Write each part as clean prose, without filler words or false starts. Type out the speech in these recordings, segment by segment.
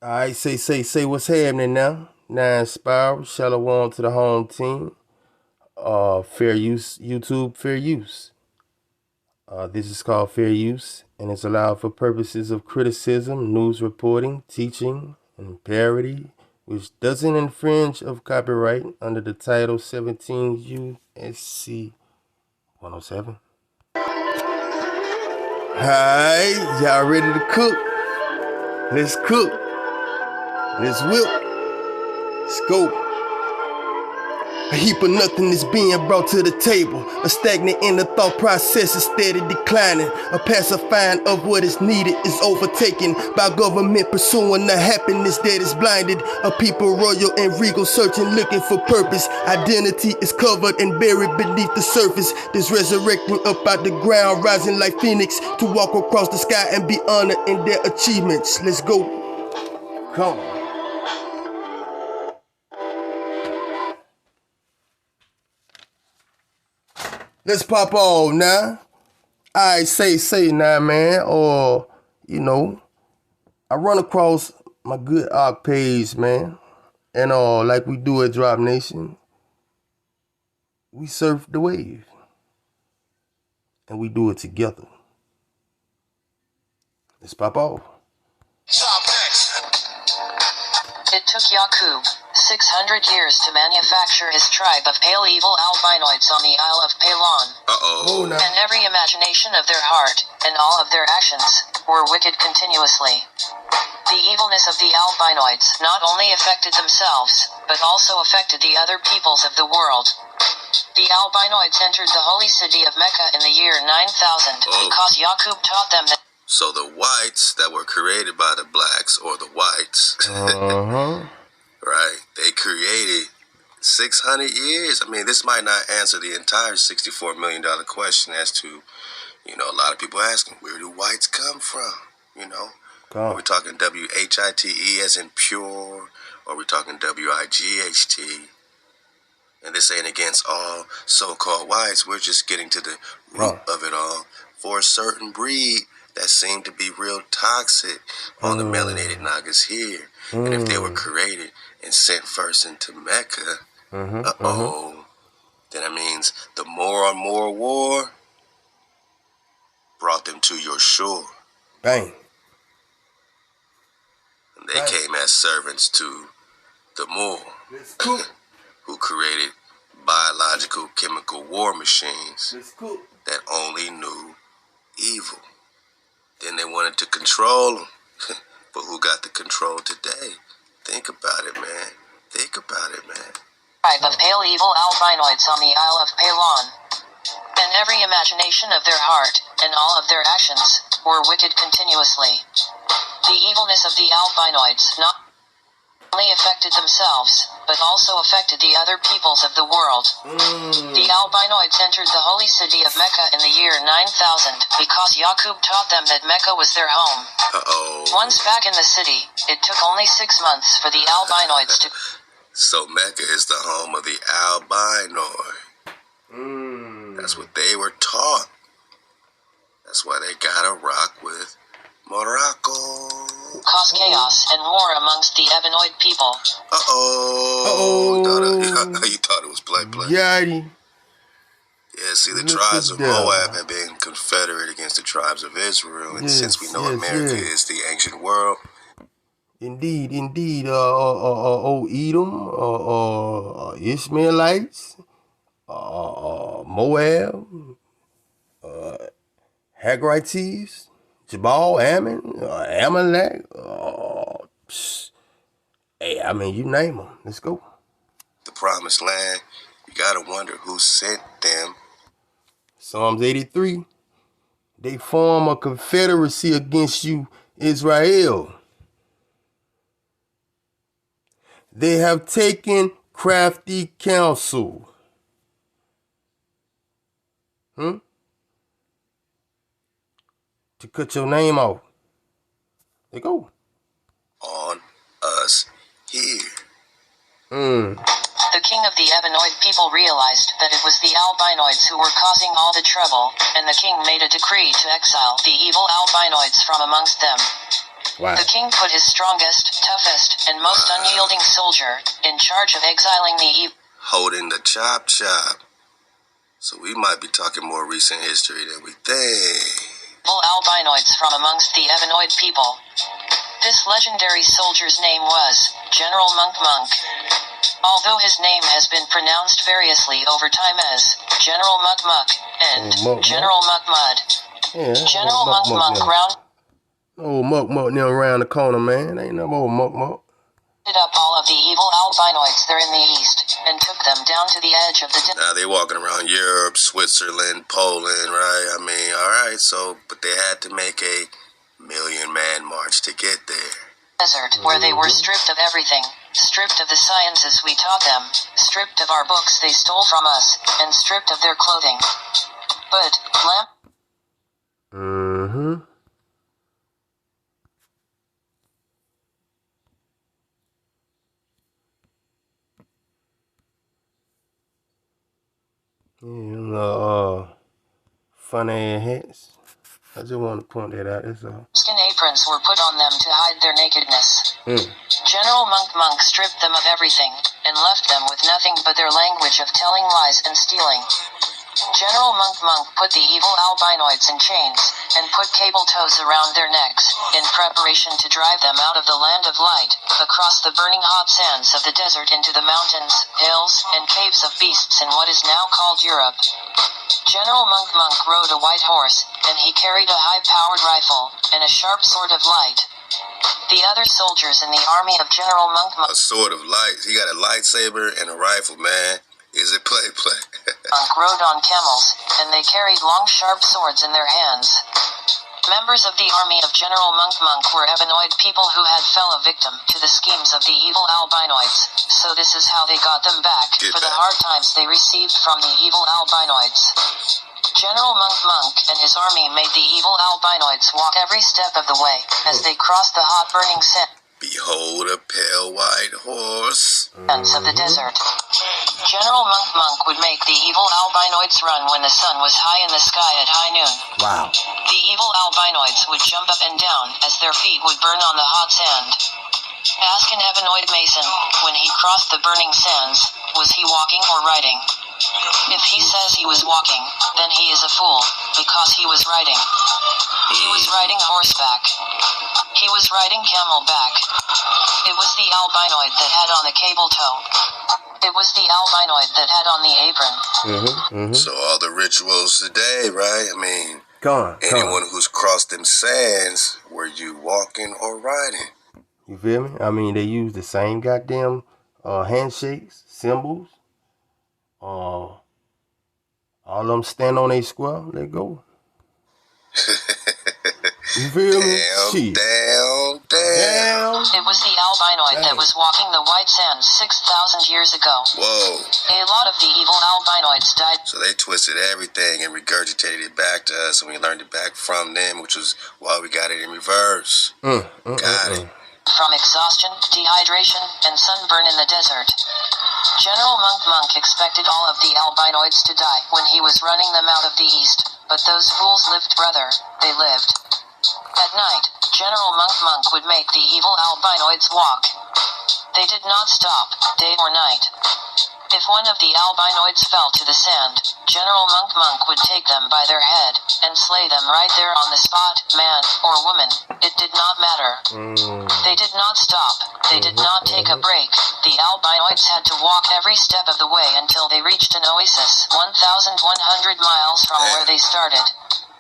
Alright, say what's happening now. Nine Spiral, Shalom to the home team. Fair use, YouTube, fair use. This is called fair use, and it's allowed for purposes of criticism, news reporting, teaching, and parody, which doesn't infringe of copyright under the Title 17 USC 107. Alright, y'all ready to cook? Let's cook. Let's whip. Let's go. A heap of nothing is being brought to the table. A stagnant in the thought process is steady declining. A pacifying of what is needed is overtaken by government pursuing the happiness that is blinded. A people royal and regal searching, looking for purpose. Identity is covered and buried beneath the surface. This resurrecting up out the ground, rising like phoenix to walk across the sky and be honored in their achievements. Let's go. Come on. Let's pop off now. I say now, man. Or, I run across my good arc page, man. And like we do at Drop Nation, we surf the wave. And we do it together. Let's pop off. It took Yaqub 600 years to manufacture his tribe of pale evil albinoids on the Isle of Pelon. Oh, no. And every imagination of their heart, and all of their actions, were wicked continuously. The evilness of the albinoids not only affected themselves, but also affected the other peoples of the world. The albinoids entered the holy city of Mecca in the year 9000 because Yaqub taught them that. So the whites that were created by the blacks, or the whites, right, they created 600 years. I mean, this might not answer the entire $64 million question as to, a lot of people asking, where do whites come from? Are we talking W-H-I-T-E as in pure? Or are we talking W-I-G-H-T? And this ain't against all so-called whites. We're just getting to the root of it all. For a certain breed that seemed to be real toxic on the melanated Nagas here. And if they were created and sent first into Mecca, then that means the more and more war brought them to your shore. Bang. And they came as servants to the Moor, who created biological chemical war machines that only knew evil. Then they wanted to control them. But who got the control today? Think about it, man. Tribe of pale evil albinoids on the Isle of Pelon. And every imagination of their heart, and all of their actions, were wicked continuously. The evilness of the albinoids not only affected themselves, but also affected the other peoples of the world. The albinoids entered the holy city of Mecca in the year 9000 because Yaqub taught them that Mecca was their home. Once back in the city, it took only 6 months for the albinoids to... So Mecca is the home of the albinoid. That's what they were taught. That's why they gotta rock with Morocco. Cause chaos and war amongst the Ebenoid people. You thought it was play. Yachty. Yeah, see, the tribes of Moab have been confederate against the tribes of Israel, and since we know America is the ancient world. Indeed. Old Edom, Ishmaelites, Moab, Hagrites, Jabal, Ammon, Amalek. Hey, I mean, you name them. Let's go. The promised land, you gotta wonder who sent them. Psalms 83. They form a confederacy against you, Israel. They have taken crafty counsel. To cut your name off. They go. On us here. The king of the Ebenoid people realized that it was the albinoids who were causing all the trouble, and the king made a decree to exile the evil albinoids from amongst them. Wow. The king put his strongest, toughest, and most unyielding soldier in charge of exiling the evil. Holding the chop. So we might be talking more recent history than we think. Albinoids from amongst the Ebenoid people. This legendary soldier's name was General Monk. Although his name has been pronounced variously over time as General Muck and General Muck Mud. Yeah, General Monk round. Old Muck now around the corner, man. Ain't no old Muck. Up all of the evil albinoids there in the east and took them down to the edge of the Now they walking around Europe, Switzerland, Poland, right? I mean, all right, so, but they had to make a 1,000,000-man march to get there. Desert, where they were stripped of everything, stripped of the sciences we taught them, stripped of our books they stole from us, and stripped of their clothing. But, funny hats. I just want to point that out, that's all. Skin aprons were put on them to hide their nakedness. General Monk stripped them of everything, and left them with nothing but their language of telling lies and stealing. General Monk put the evil albinoids in chains, and put cable tows around their necks, in preparation to drive them out of the land of light, across the burning hot sands of the desert into the mountains, hills, and caves of beasts in what is now called Europe. General Monk rode a white horse, and he carried a high-powered rifle, and a sharp sword of light. The other soldiers in the army of General Monk. A sword of light. He got a lightsaber and a rifle, man. Is it play? Monk rode on camels, and they carried long sharp swords in their hands. Members of the army of General Monk were Ebenoid people who had fell a victim to the schemes of the evil albinoids, so this is how they got them back for the hard times they received from the evil albinoids. General Monk and his army made the evil albinoids walk every step of the way as they crossed the hot burning sands. Behold a pale white horse. Of the desert. General Monk would make the evil albinoids run when the sun was high in the sky at high noon. Wow. The evil albinoids would jump up and down as their feet would burn on the hot sand. Ask an Ebenoid mason, when he crossed the burning sands, was he walking or riding? If he says he was walking, then he is a fool, because he was riding. He was riding horseback. He was riding camelback. It was the albinoid that had on the cable tow. It was the albinoid that had on the apron. So all the rituals today, right? I mean, anyone who's crossed them sands, were you walking or riding? You feel me? I mean, they use the same goddamn handshakes, symbols. All of them stand on a square, let go. You feel me? Damn. It was the albinoid that was walking the white sands 6,000 years ago. Whoa. A lot of the evil albinoids died. So they twisted everything and regurgitated it back to us, and we learned it back from them, which was why we got it in reverse. Got it. From exhaustion, dehydration, and sunburn in the desert. General Monk expected all of the albinoids to die when he was running them out of the east, but those fools lived, brother. They lived. At night, General Monk would make the evil albinoids walk. They did not stop, day or night. If one of the albinoids fell to the sand, General Monk would take them by their head, and slay them right there on the spot, man or woman, it did not matter. They did not stop, they did not take a break, the albinoids had to walk every step of the way until they reached an oasis, 1,100 miles from where they started.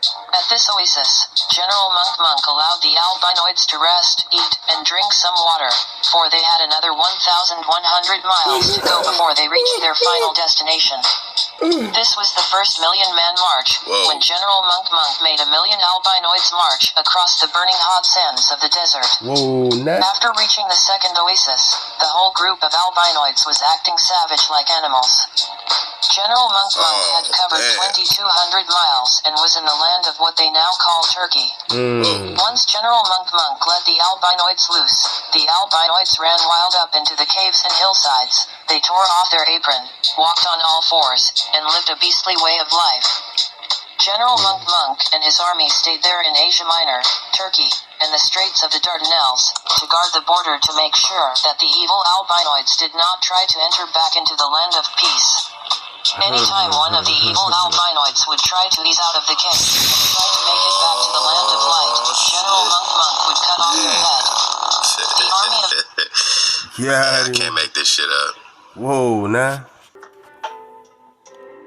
At this oasis, General Monk allowed the albinoids to rest, eat, and drink some water, for they had another 1,100 miles to go before they reached their final destination. This was the first 1,000,000-man march, when General Monk made 1,000,000 albinoids march across the burning hot sands of the desert. After reaching the second oasis, the whole group of albinoids was acting savage like animals. General Monk had covered 2,200 miles and was in the land of what they now call Turkey. Once General Monk let the albinoids loose, the albinoids ran wild up into the caves and hillsides. They tore off their apron, walked on all fours, and lived a beastly way of life. General Monk and his army stayed there in Asia Minor, Turkey, and the Straits of the Dardanelles, to guard the border to make sure that the evil albinoids did not try to enter back into the land of peace. Anytime one of the evil albinoids would try to ease out of the cage and try to make it back to the land of light, General Monk would cut off their head. The army of... Yeah, I can't make this shit up. Whoa, nah.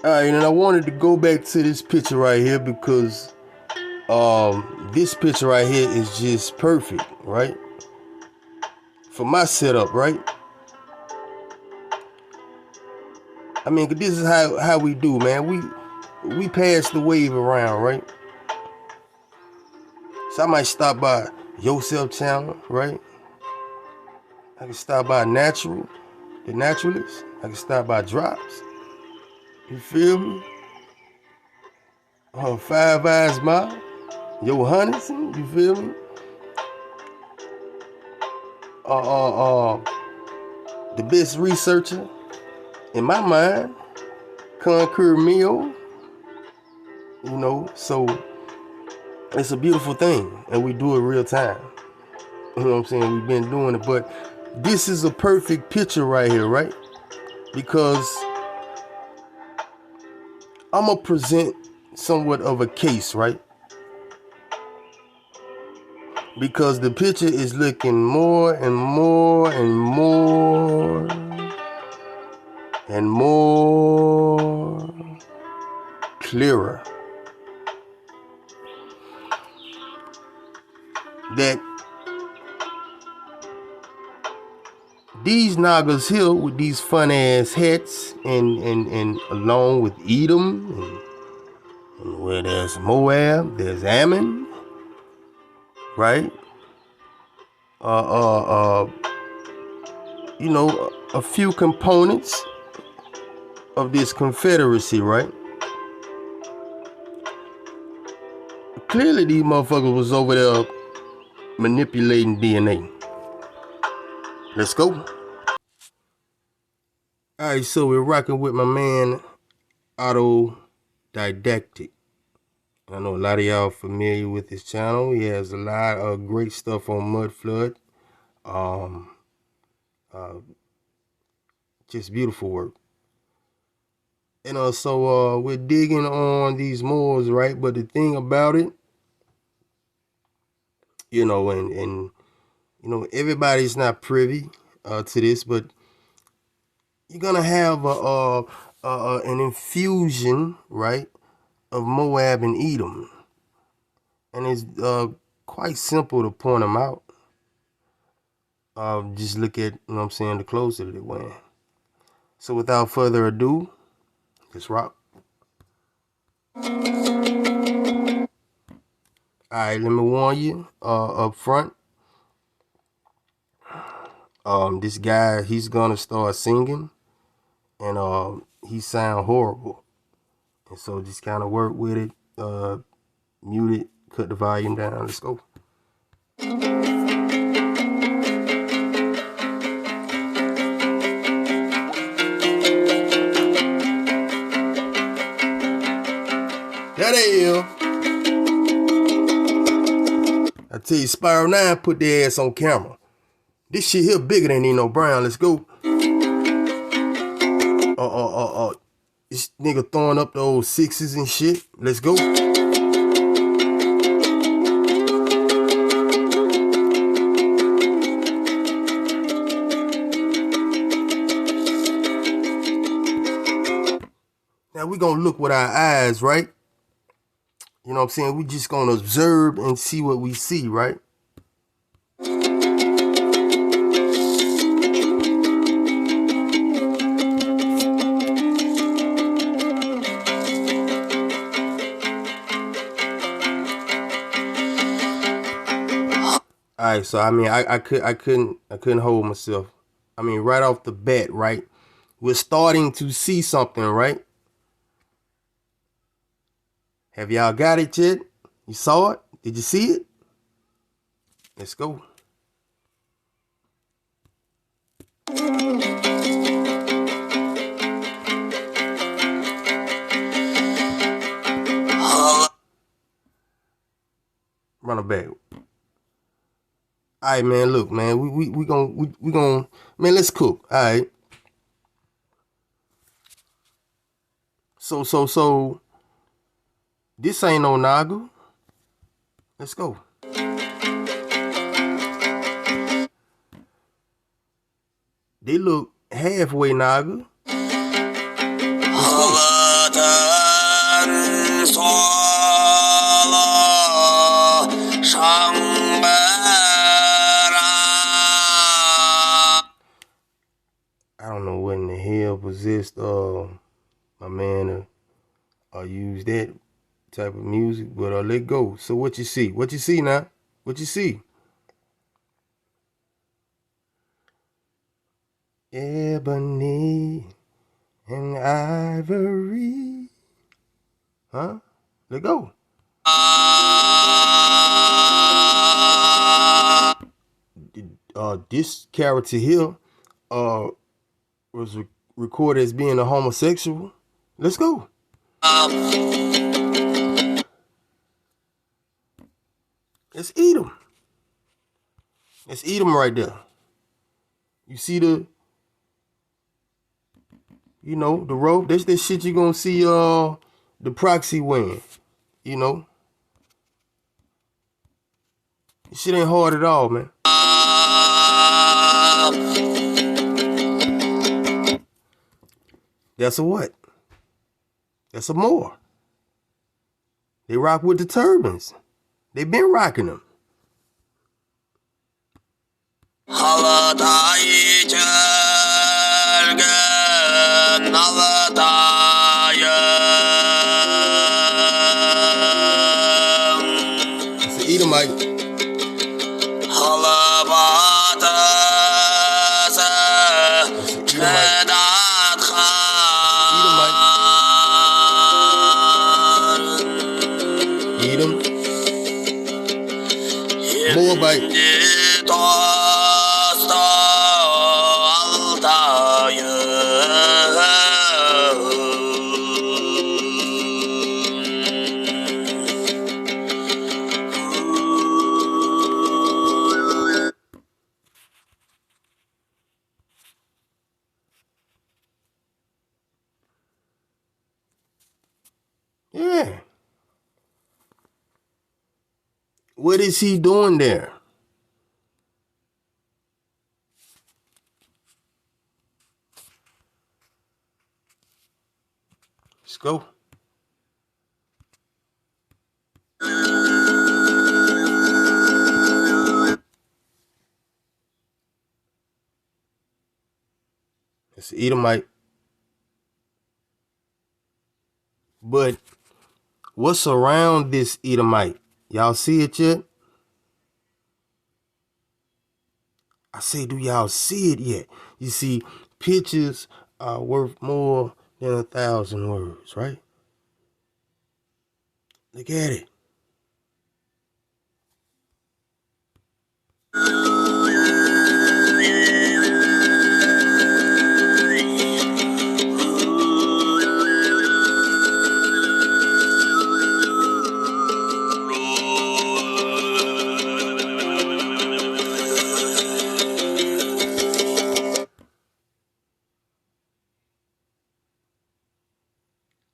Alright, and I wanted to go back to this picture right here because this picture right here is just perfect, right? For my setup, right? I mean, this is how we do, man. We pass the wave around, right? So I might stop by Yourself channel, right? I can stop by The Naturalist. I can stop by Drops. You feel me? Five Eyes Mob, Yo Huntington, you feel me? The best researcher in my mind, Conquer Mio. You know, so it's a beautiful thing, and we do it real time. You know what I'm saying? We've been doing it, but this is a perfect picture right here, right? Because I'm gonna present somewhat of a case, right? Because the picture is looking more and more and more and more clearer that these niggas here with these fun ass hats and along with Edom and where there's Moab, there's Ammon, right? You know, a few components of this confederacy, right? Clearly these motherfuckers was over there manipulating DNA. Let's go. Alright, so we're rocking with my man Autodidactic. I know a lot of y'all familiar with his channel. He has a lot of great stuff on Mudflood. Just beautiful work. And so we're digging on these Moors, right? But the thing about it, you know, and you know, everybody's not privy to this, but you're gonna have an infusion, right, of Moab and Edom, and it's quite simple to point them out. Just look at, you know what I'm saying, the clothes that they wear. So without further ado, let's rock. Alright, let me warn you up front. This guy, he's gonna start singing, and he sound horrible. And so just kind of work with it, mute it, cut the volume down. Let's go. That is. I tell you, Spiral 9 put their ass on camera. This shit here bigger than Nino Brown. Let's go. This nigga throwing up the old sixes and shit. Let's go. Now we gonna look with our eyes, right? You know what I'm saying? We just gonna observe and see what we see, right? Alright, so I mean I couldn't hold myself. I mean, right off the bat, right? We're starting to see something, right? Have y'all got it yet? You saw it? Did you see it? Let's go. All right, man. Look, man. We gonna man. Let's cook. All right. So. This ain't no Nagu. Let's go. They look halfway Nagu. I don't know what in the hell possessed my man use that type of music, but let go. So what you see? What you see now? What you see? Ebony and ivory. Huh? Let go. This character here was recorded as being a homosexual. Let's go. Let's eat them. Let's eat them right there. You see the rope? That's that shit you gonna see the proxy wearing. You know? This shit ain't hard at all, man. That's a what? That's a Moor. They rock with the turbans. They been rocking them. It's an Edomite. Moabite. Yeah. What is he doing there? Let's go. It's an Edomite. But what's around this Edomite? Y'all see it yet? I say, do y'all see it yet? You see, pictures are worth more than 1,000 words, right? Look at it.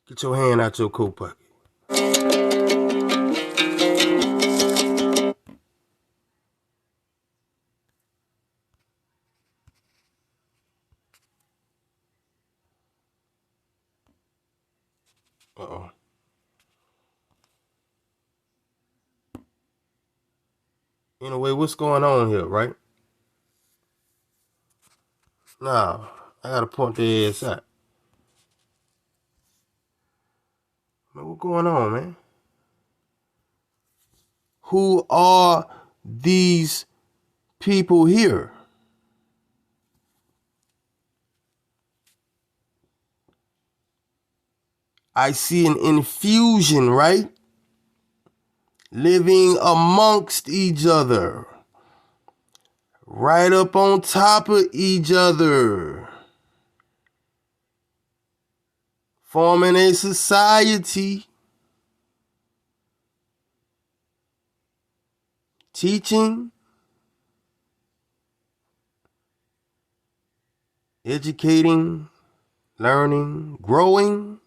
Get your hand out your coat pocket. Uh-oh. Anyway, what's going on here, right? Nah, I gotta point the ass out. Man, what's going on, man? Who are these people here? I see an infusion, right? Living amongst each other. Right up on top of each other. Forming a society. Teaching educating, learning, growing.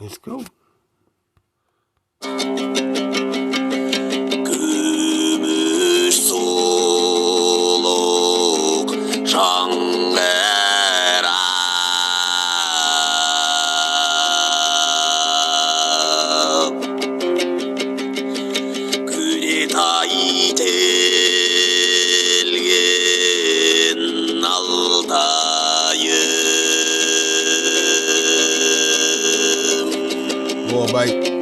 Let's go. Gümüş soluk çangara Gületay telgen altayım More bite.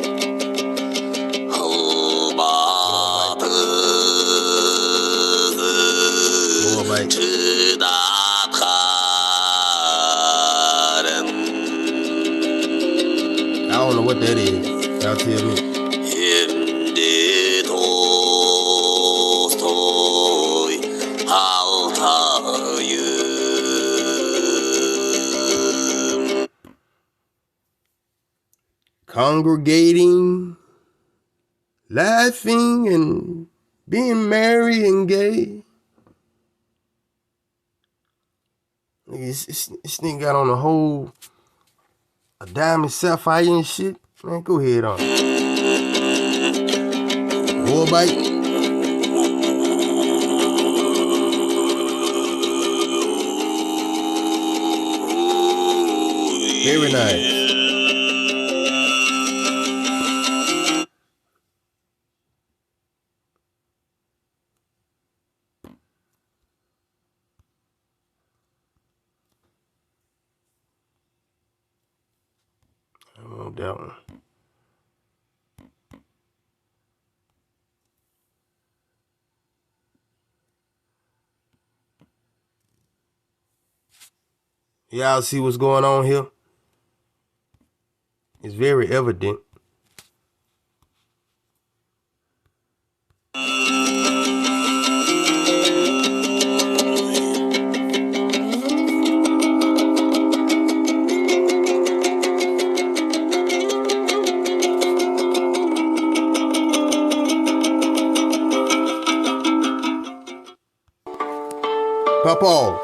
I don't know what that is. Y'all tell me. Congregating, laughing, and being merry and gay. This nigga got on a diamond sapphire and shit. Man, go ahead on. Boy bite. Very nice. I want that one. Y'all see what's going on here? It's very evident. Pop off.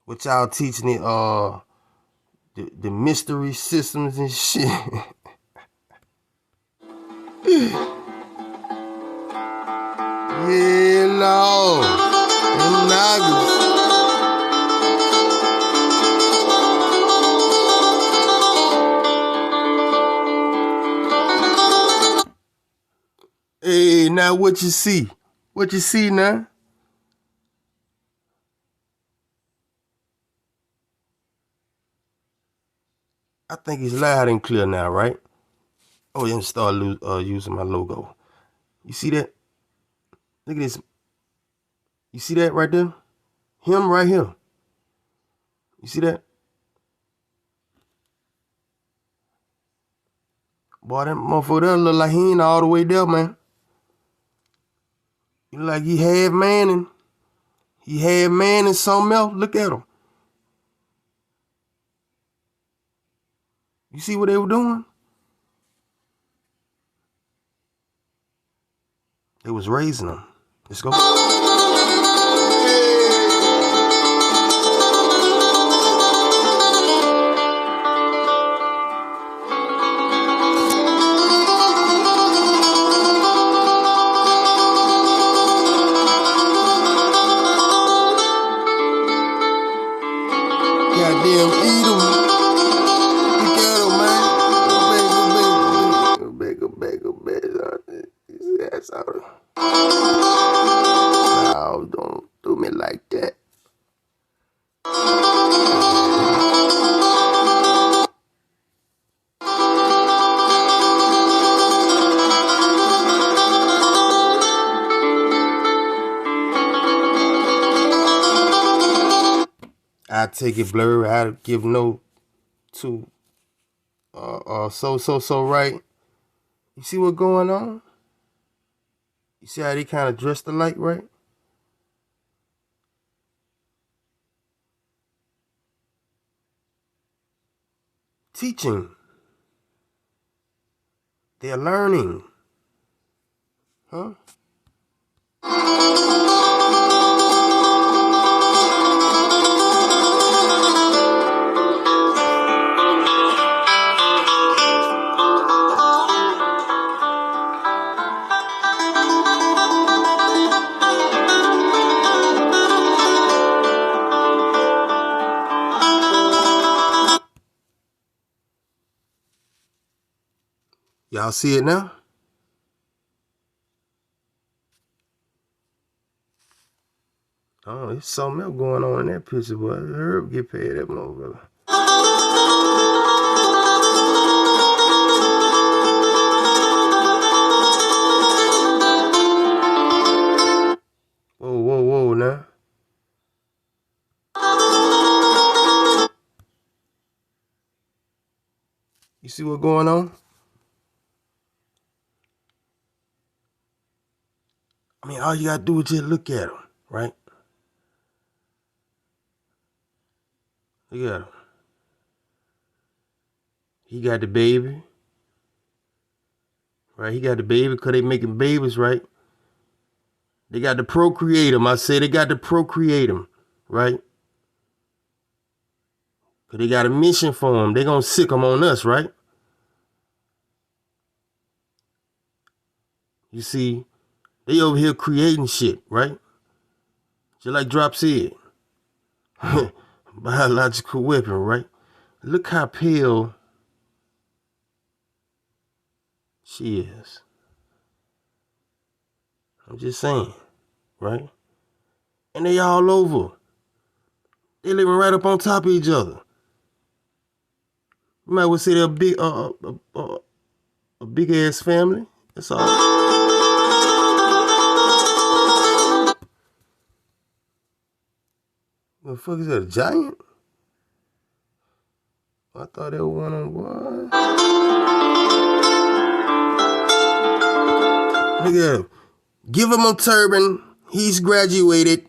What y'all teaching it? The mystery systems and shit. Yeah, no. Them niggas. Hey, now what you see? What you see now? I think it's loud and clear now, right? Oh, yeah, start using my logo. You see that? Look at this. You see that right there? Him right here. You see that? Boy, that motherfucker there look like he ain't all the way there, man. He look like he half man and something else. Look at him. You see what they were doing? They was raising them. Let's go. Goddamn, eat them. Look at them, man. Go back. That's all. No, don't do me like that. I take it blurry. I give no to so right. You see what's going on? You see how they kind of dressed alike, right? Teaching. They're learning. Huh? Y'all see it now? Oh, there's something else going on in that picture, boy. Herb get paid that motherfucker. Whoa, whoa, whoa, now. You see what's going on? I mean, all you gotta do is just look at him, right? Look at him. He got the baby, right? He got the baby because they making babies, right? They got to procreate him. I said they got to procreate him, right? Because they got a mission for him. They gonna sick him on us, right? You see, they over here creating shit, right? Just like Drop said. Biological weapon, right? Look how pale she is. I'm just saying, right? And they all over. They living right up on top of each other. You might well say they're a big ass family. That's all. What the fuck is that, a giant? I thought they were one on one. Look at him. Give him a turban. He's graduated.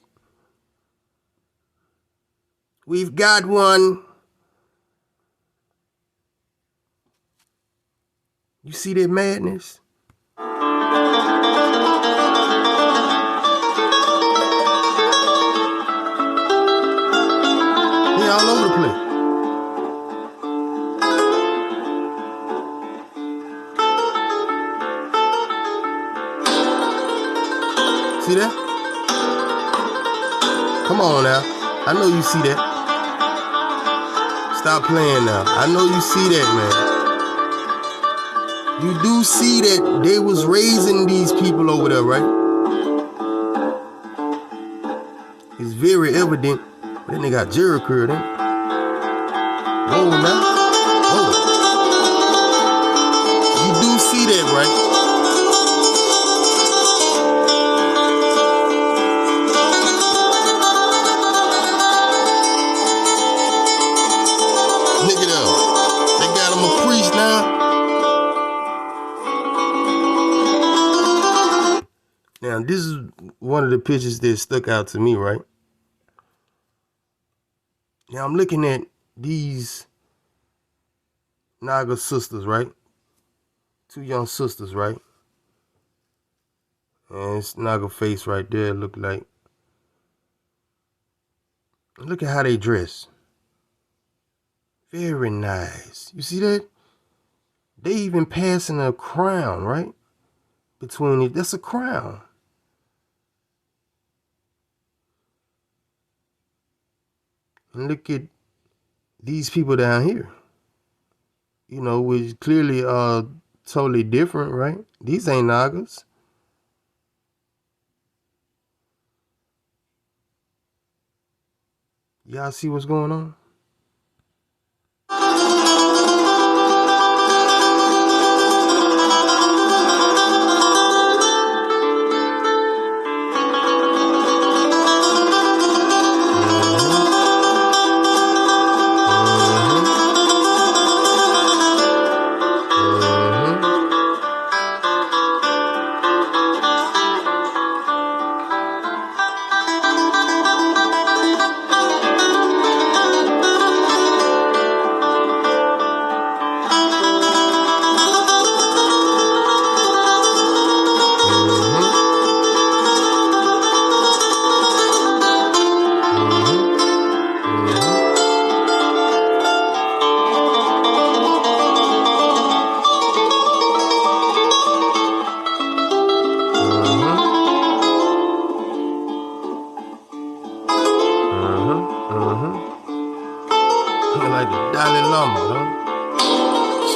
We've got one. You see that madness? They all over the place. See that? Come on now. I know you see that. Stop playing now. I know you see that, man. You do see that they was raising these people over there, right? It's very evident. Then they got Jericho then. Whoa, man. Whoa. You do see that, right? Look at them. They got him a priest now. Now, this is one of the pictures that stuck out to me, right? Now, I'm looking at these Naga sisters, right? Two young sisters, right? And it's Naga face right there, look like. Look at how they dress. Very nice. You see that? They even passing a crown, right? Between it. That's a crown. And look at these people down here. You know, which clearly are totally different, right? These ain't Nagas. Y'all see what's going on?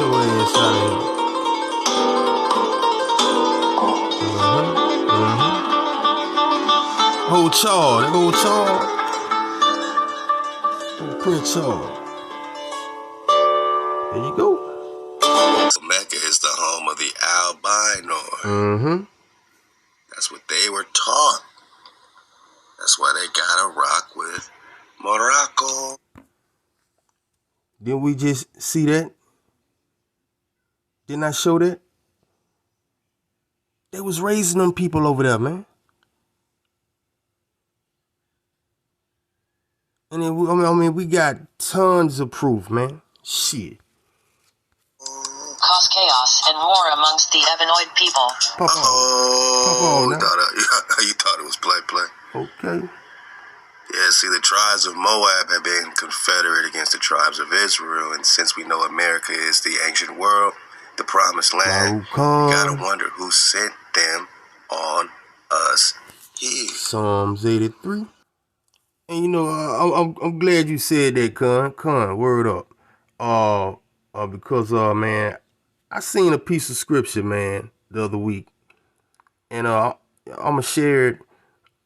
your ass out of here. Old Charles, that old Charles. Old Prince Charles. There you go. Mecca is the home of the albino. That's what they were taught. That's why they gotta rock with Morocco. Didn't we just see that? Didn't I show that? They was raising them people over there, man. And then we got tons of proof, man. Shit. Cause chaos and war amongst the Ebenoid people. You thought it was play. Okay. Yeah, see, the tribes of Moab have been confederate against the tribes of Israel, and since we know America is the ancient world, the promised land, you gotta wonder who sent them on us here. Psalms 83. And you know, I'm glad you said that, Con, word up. Because man, I seen a piece of scripture, man, the other week, and I'm gonna share it.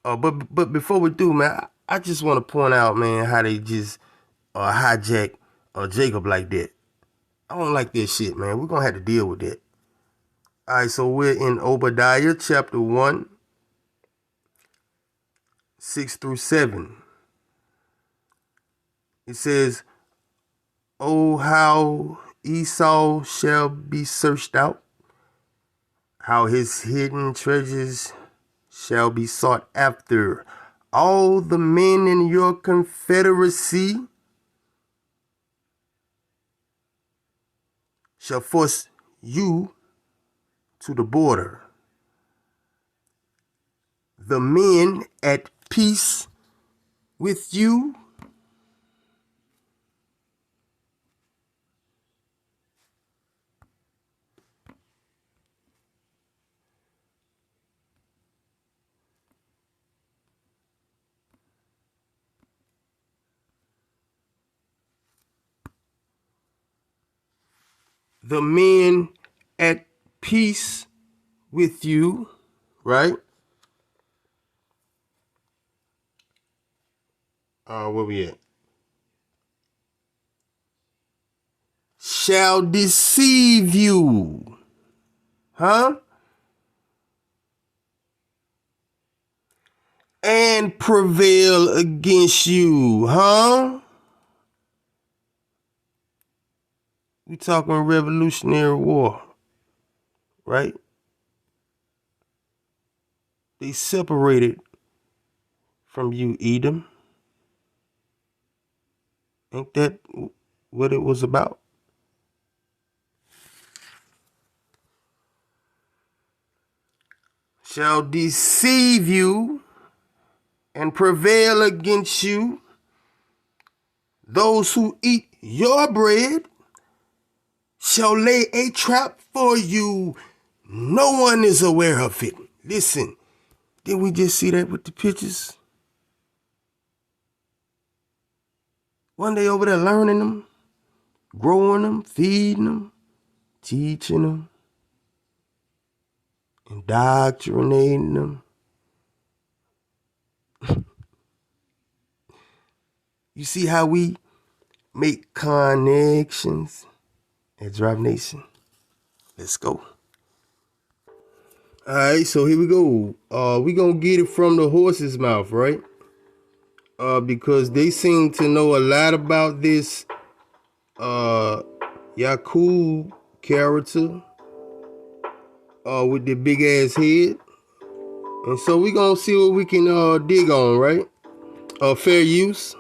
But before we do, man, I just want to point out, man, how they just hijack Jacob like that. I don't like that shit, man. We're gonna have to deal with that. All right, so we're in Obadiah chapter 1, 6 through 7. It says, "Oh, how Esau shall be searched out, how his hidden treasures shall be sought after. All the men in your confederacy shall force you to the border. The men at peace with you the men at peace with you," right? Where we at? "Shall deceive you." Huh? "And prevail against you." Huh? We talking Revolutionary War, right? They separated from you, Edom. Ain't that what it was about? "Shall deceive you and prevail against you. Those who eat your bread shall lay a trap for you. No one is aware of it." Listen, didn't we just see that with the pictures? One day over there learning them, growing them, feeding them, teaching them, indoctrinating them. You see how we make connections at Drive Nation? Let's go. All right, so here we go. We gonna get it from the horse's mouth, right? Because they seem to know a lot about this Yakub character with the big ass head. And so we gonna see what we can dig on, right? Fair use.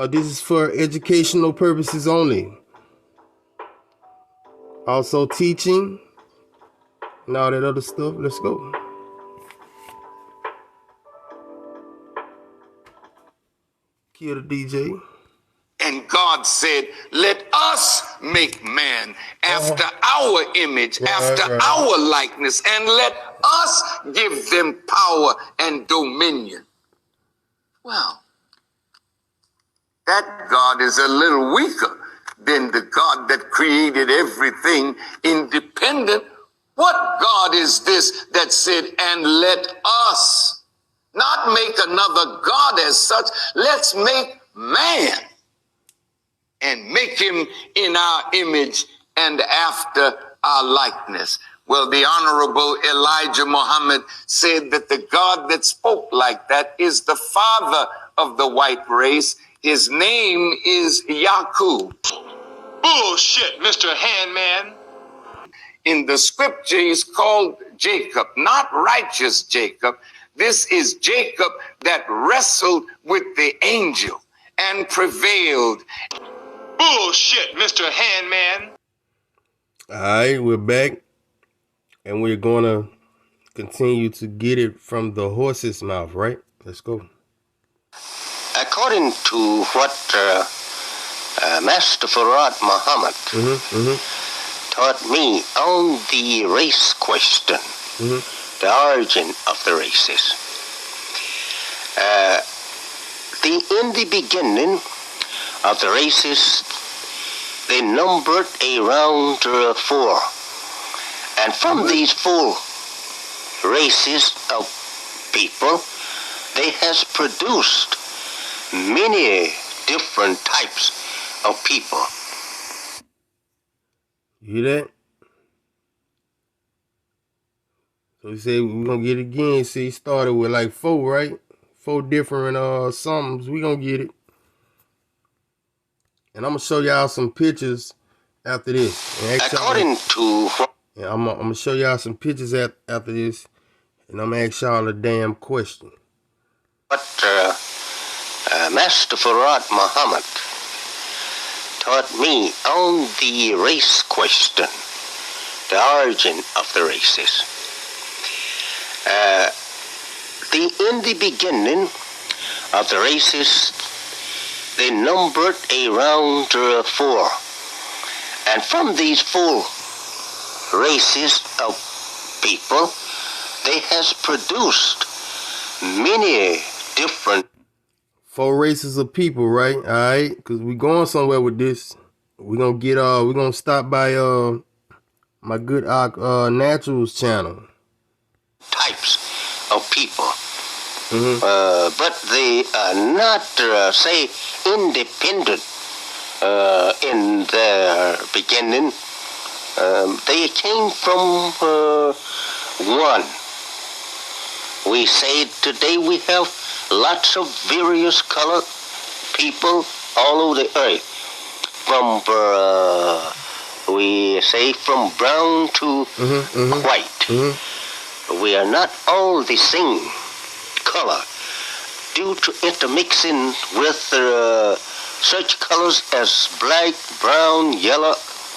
This is for educational purposes only. Also teaching and all that other stuff. Let's go. Kill the DJ. "And God said, let us make man after our image, after our likeness, and let us give them power and dominion." Well, that God is a little weaker than the God that created everything independent. What God is this that said, and let us not make another God as such? Let's make man and make him in our image and after our likeness. Well, the Honorable Elijah Muhammad said that the God that spoke like that is the father of the white race. His name is Yaqub. Bullshit, Mr. Handman. In the scripture, he's called Jacob, not righteous Jacob. This is Jacob that wrestled with the angel and prevailed. Bullshit, Mr. Handman. All right, we're back, and we're going to continue to get it from the horse's mouth, right? Let's go. According to what Master Farad Muhammad taught me on the race question, the origin of the races. In the beginning of the races, they numbered around 4. And from these 4 races of people, they has produced many different types of people. You hear that? So he said we're gonna get it again. See, he started with like 4, right? 4 different somethings. We gonna get it. And I'm gonna show y'all some pictures after this. According to yeah, I'm gonna show y'all some pictures after this, and I'm gonna ask y'all a damn question. What Master Farad Muhammad taught me on the race question, the origin of the races. In the beginning of the races, they numbered around 4. And from these 4 races of people, they has produced many different 4 races of people, right? All right, because we going somewhere with this. We're gonna stop by my good Naturals channel. Types of people. But they are not, say, independent in their beginning. They came from one. We say today we have lots of various colored people all over the earth. From, we say, from brown to white. We are not all the same color due to intermixing with such colors as black, brown, yellow,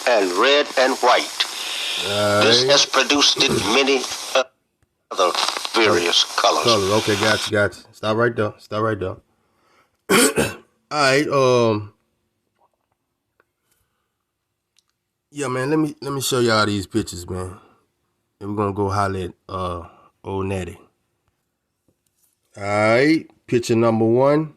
and red and white. This has produced many other various colors. Okay, gotcha. Stop right there. All right, yeah, man. Let me show y'all these pictures, man. And we're gonna go holler at old Natty. All right, picture number 1.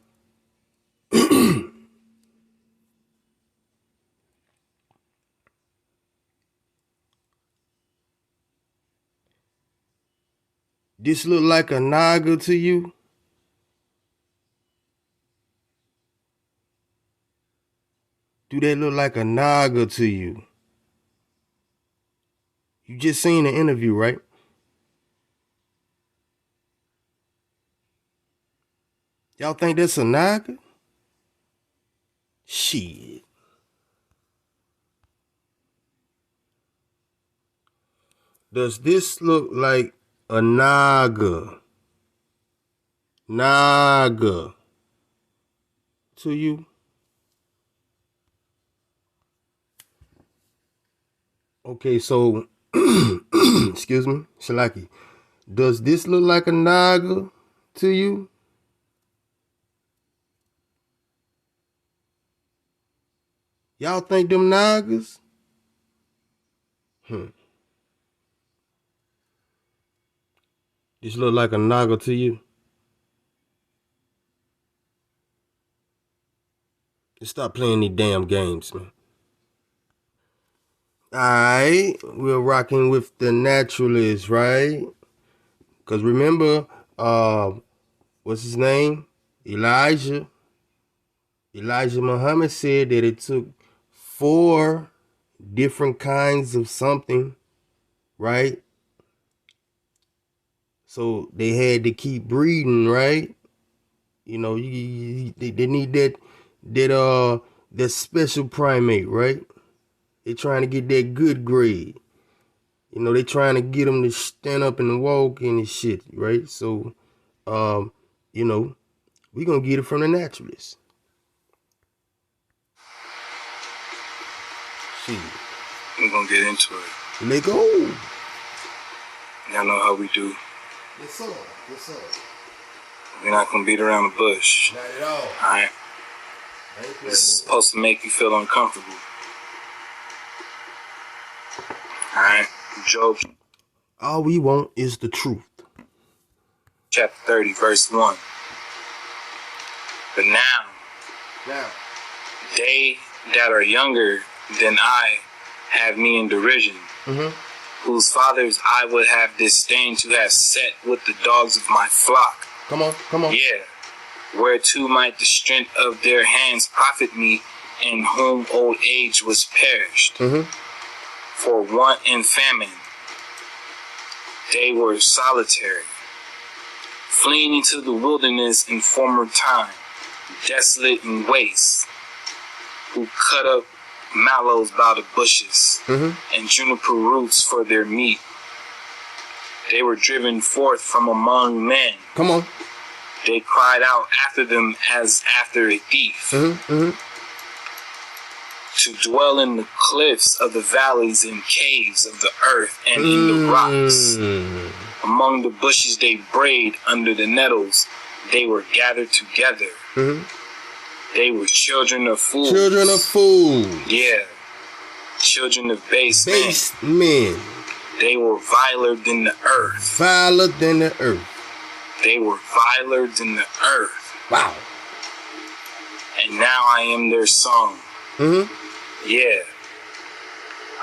This look like a naga to you? Do that look like a naga to you? You just seen the interview, right? Y'all think that's a naga? Shit. Does this look like a naga? Naga to you? Okay, so excuse me, Shalaki. Does this look like a naga to you? Y'all think them nagas? This look like a naga to you? Just stop playing these damn games, man. Alright, we're rocking with the naturalists, right? Because remember, what's his name? Elijah Muhammad said that it took 4 different kinds of something, right? So they had to keep breeding, right? You know, they need that special primate, right? They trying to get that good grade. You know, they trying to get them to stand up and walk and shit, right? So, you know, we gonna get it from the naturalists. Shit. We're gonna get into it. Let go. Y'all know how we do. Yes, sir. Yes, sir. We're not gonna beat around the bush. Not at all. Alright? This is supposed to make you feel uncomfortable. Alright? Job All we want is the truth. chapter 30, verse 1. But now, they that are younger than I have me in derision, whose fathers I would have disdained to have set with the dogs of my flock. Come on. Yeah, whereto might the strength of their hands profit me, in whom old age was perished. For want and famine, they were solitary, fleeing into the wilderness in former time, desolate and waste, who cut up mallows by the bushes, and juniper roots for their meat. They were driven forth from among men. Come on. They cried out after them as after a thief. To dwell in the cliffs of the valleys and caves of the earth and in the rocks. Among the bushes they brayed, under the nettles they were gathered together. They were children of fools. Children of fools. Yeah. Children of base men. They were viler than the earth. Viler than the earth. They were viler than the earth. Wow. And now I am their song. Yeah.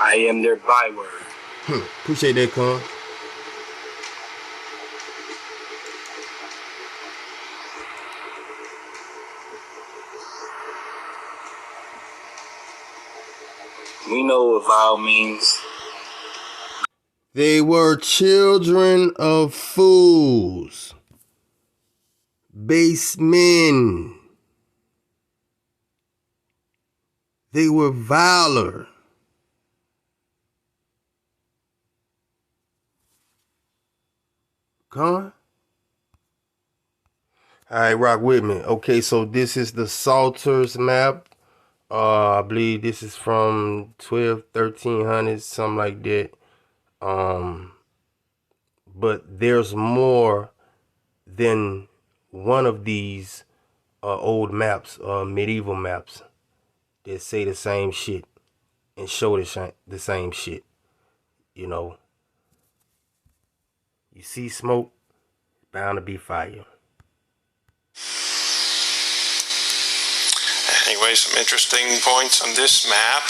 I am their byword. Appreciate that, Con. We know what vile means. They were children of fools. Base men. They were viler. Con? Alright, rock with me. Okay, so this is the Salters map. I believe this is from 1300, something like that. But there's more than one of these old maps, medieval maps, that say the same shit and show the same shit. You know, you see smoke, bound to be fire. Anyway, some interesting points on this map.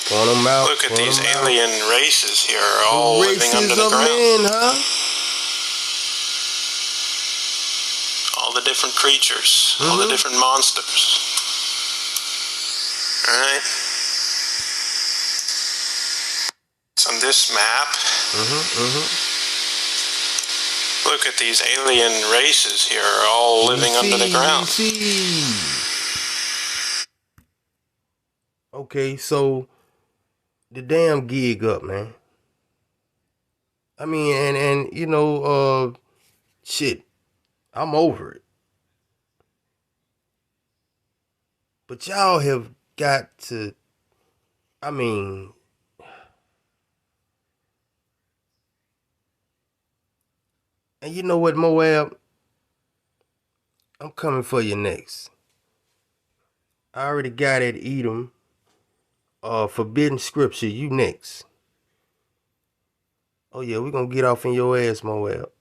Point them out. Look at these alien races here, all living under the ground. Men, huh? All the different creatures, all the different monsters. All right. It's on this map. Look at these alien races here, all living under the ground. Okay, so the damn gig up, man. I mean, and you know, shit, I'm over it. But y'all have got to, I mean, and you know what, Moab? I'm coming for you next. I already got at Edom. Forbidden scripture, you next. Oh yeah, we're gonna get off in your ass, Moab.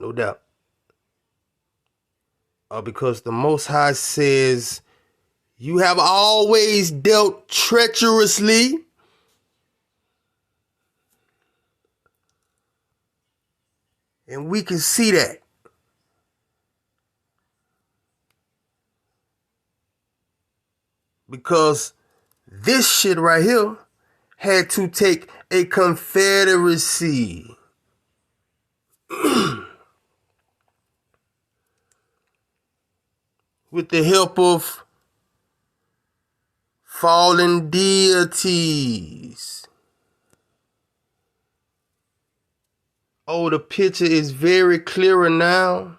No doubt. Because the Most High says You have always dealt treacherously. And we can see that. Because this shit right here had to take a confederacy. With the help of fallen deities. Oh, the picture is very clearer now.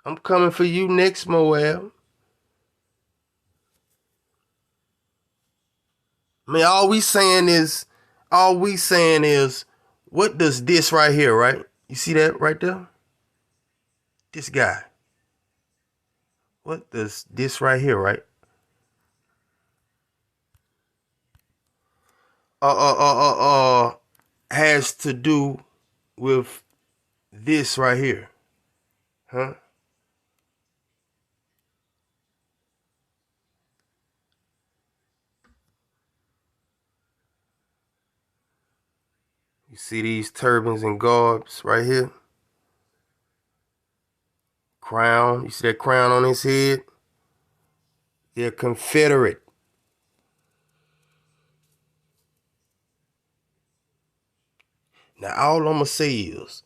I'm coming for you next, Moab. I mean, all we saying is, what does this right here, right? You see that right there? This guy. What does this right here, right? Has to do with this right here. Huh? You see these turbans and garbs right here? Crown. You see that crown on his head? They're Confederate. Now, all I'm going to say is,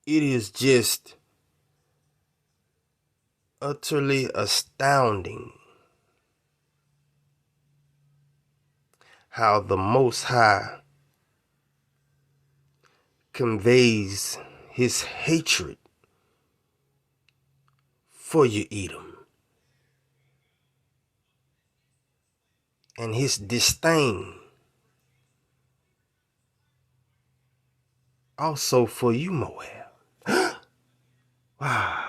it is just utterly astounding how the Most High conveys his hatred for you, Edom, and his disdain also for you, Moab. Wow.